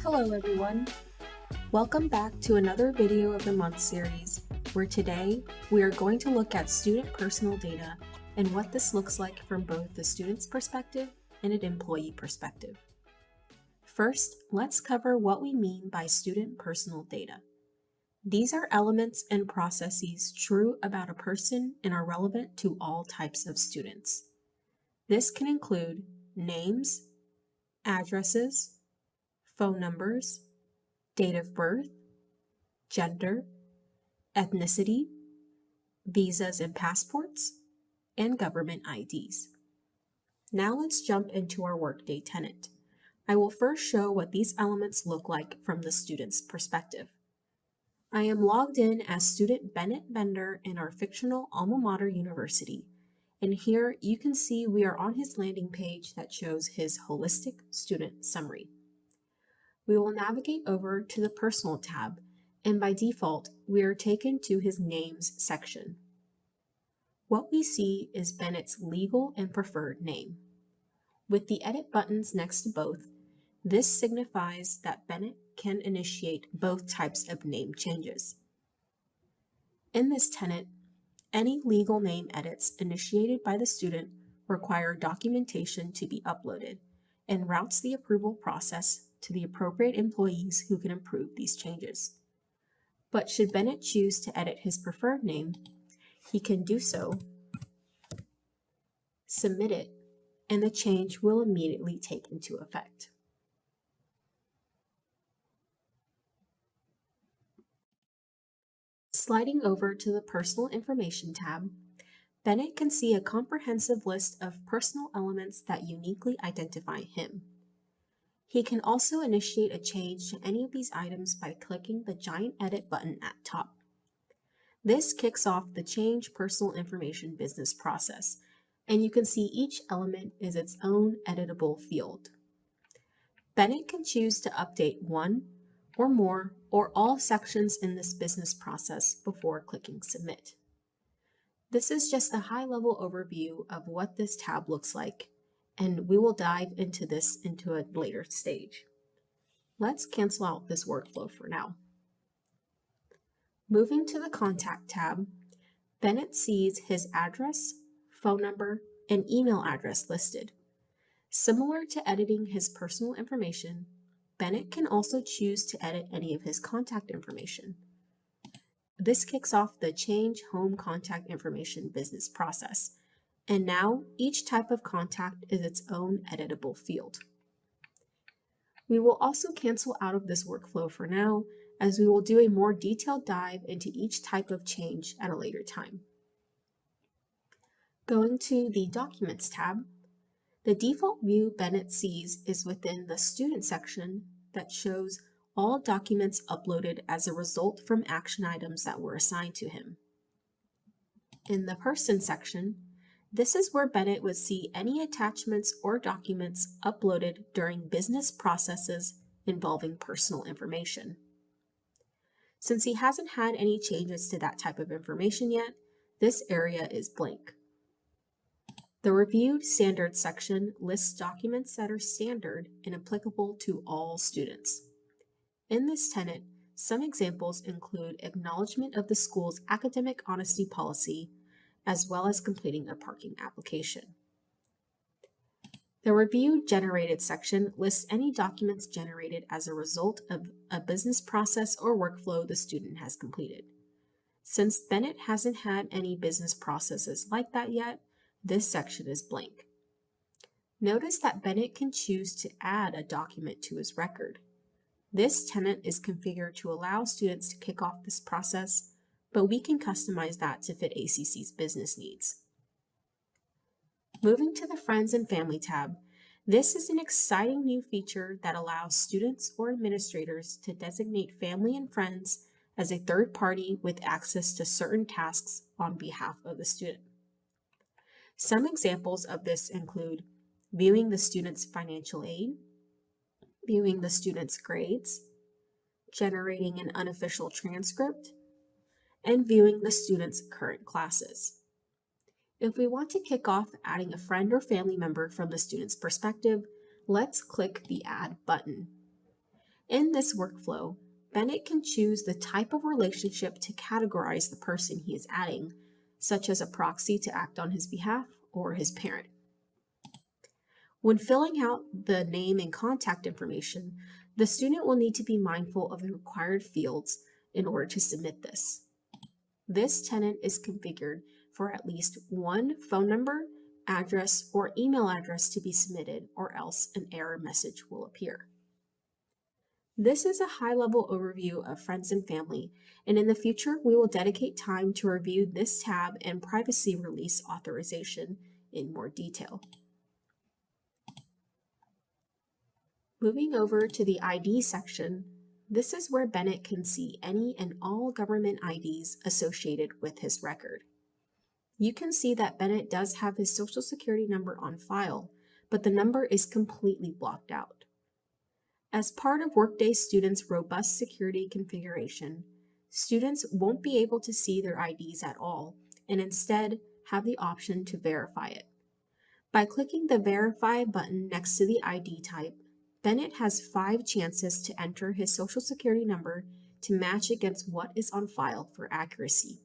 Hello everyone, welcome back to another video of the month series, where today we are going to look at student personal data and what this looks like from both the student's perspective and an employee perspective. First, let's cover what we mean by student personal data. These are elements and processes true about a person and are relevant to all types of students. This can include names, addresses, phone numbers, date of birth, gender, ethnicity, visas and passports, and government IDs. Now let's jump into our Workday tenant. I will first show what these elements look like from the student's perspective. I am logged in as student Bennett Bender in our fictional alma mater university, and here you can see we are on his landing page that shows his holistic student summary. We will navigate over to the Personal tab, and by default, we are taken to his Names section. What we see is Bennett's legal and preferred name. With the edit buttons next to both, this signifies that Bennett can initiate both types of name changes. In this tenant, any legal name edits initiated by the student require documentation to be uploaded and routes the approval process to the appropriate employees who can approve these changes. But should Bennett choose to edit his preferred name, he can do so, submit it, and the change will immediately take into effect. Sliding over to the Personal Information tab, Bennett can see a comprehensive list of personal elements that uniquely identify him. He can also initiate a change to any of these items by clicking the giant edit button at top. This kicks off the Change Personal Information business process, and you can see each element is its own editable field. Bennett can choose to update one or more or all sections in this business process before clicking Submit. This is just a high-level overview of what this tab looks like, and we will dive into this into a later stage. Let's cancel out this workflow for now. Moving to the Contact tab, Bennett sees his address, phone number, and email address listed. Similar to editing his personal information, Bennett can also choose to edit any of his contact information. This kicks off the Change Home Contact Information business process, and now each type of contact is its own editable field. We will also cancel out of this workflow for now, as we will do a more detailed dive into each type of change at a later time. Going to the Documents tab, the default view Bennett sees is within the Student section that shows all documents uploaded as a result from action items that were assigned to him. In the Person section, this is where Bennett would see any attachments or documents uploaded during business processes involving personal information. Since he hasn't had any changes to that type of information yet, this area is blank. The Reviewed Standards section lists documents that are standard and applicable to all students. In this tenant, some examples include acknowledgement of the school's academic honesty policy, as well as completing a parking application. The Review Generated section lists any documents generated as a result of a business process or workflow the student has completed. Since Bennett hasn't had any business processes like that yet, this section is blank. Notice that Bennett can choose to add a document to his record. This tenant is configured to allow students to kick off this process, but we can customize that to fit ACC's business needs. Moving to the Friends and Family tab, this is an exciting new feature that allows students or administrators to designate family and friends as a third party with access to certain tasks on behalf of the student. Some examples of this include viewing the student's financial aid, viewing the student's grades, generating an unofficial transcript, and viewing the student's current classes. If we want to kick off adding a friend or family member from the student's perspective, let's click the Add button. In this workflow, Bennett can choose the type of relationship to categorize the person he is adding, such as a proxy to act on his behalf or his parent. When filling out the name and contact information, the student will need to be mindful of the required fields in order to submit this. This tenant is configured for at least one phone number, address, or email address to be submitted, or else an error message will appear. This is a high-level overview of Friends and Family, and in the future we will dedicate time to review this tab and privacy release authorization in more detail. Moving over to the ID section, this is where Bennett can see any and all government IDs associated with his record. You can see that Bennett does have his Social Security number on file, but the number is completely blocked out. As part of Workday students' robust security configuration, students won't be able to see their IDs at all and instead have the option to verify it. By clicking the Verify button next to the ID type, Bennett has 5 chances to enter his Social Security number to match against what is on file for accuracy.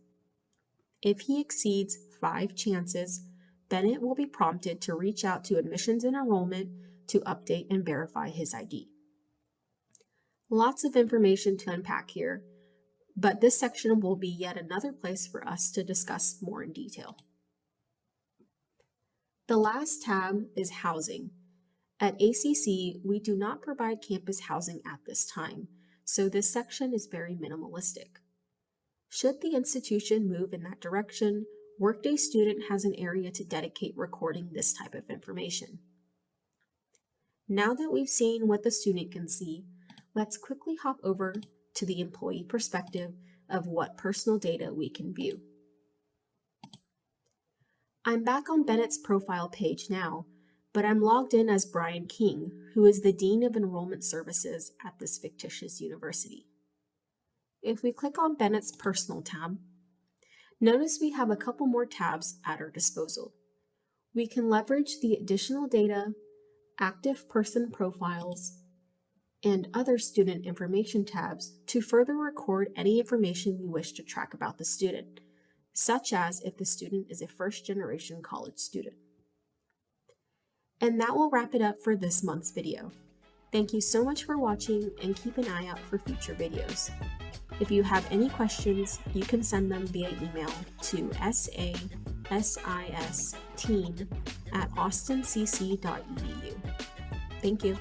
If he exceeds 5 chances, Bennett will be prompted to reach out to Admissions and Enrollment to update and verify his ID. Lots of information to unpack here, but this section will be yet another place for us to discuss more in detail. The last tab is Housing. At ACC, we do not provide campus housing at this time, so this section is very minimalistic. Should the institution move in that direction, Workday student has an area to dedicate recording this type of information. Now that we've seen what the student can see, let's quickly hop over to the employee perspective of what personal data we can view. I'm back on Bennett's profile page now, but I'm logged in as Brian King, who is the Dean of Enrollment Services at this fictitious university. If we click on Bennett's Personal tab, notice we have a couple more tabs at our disposal. We can leverage the additional data, active person profiles, and other student information tabs to further record any information we wish to track about the student, such as if the student is a first-generation college student. And that will wrap it up for this month's video. Thank you so much for watching and keep an eye out for future videos. If you have any questions, you can send them via email to sasisteen@austincc.edu. Thank you.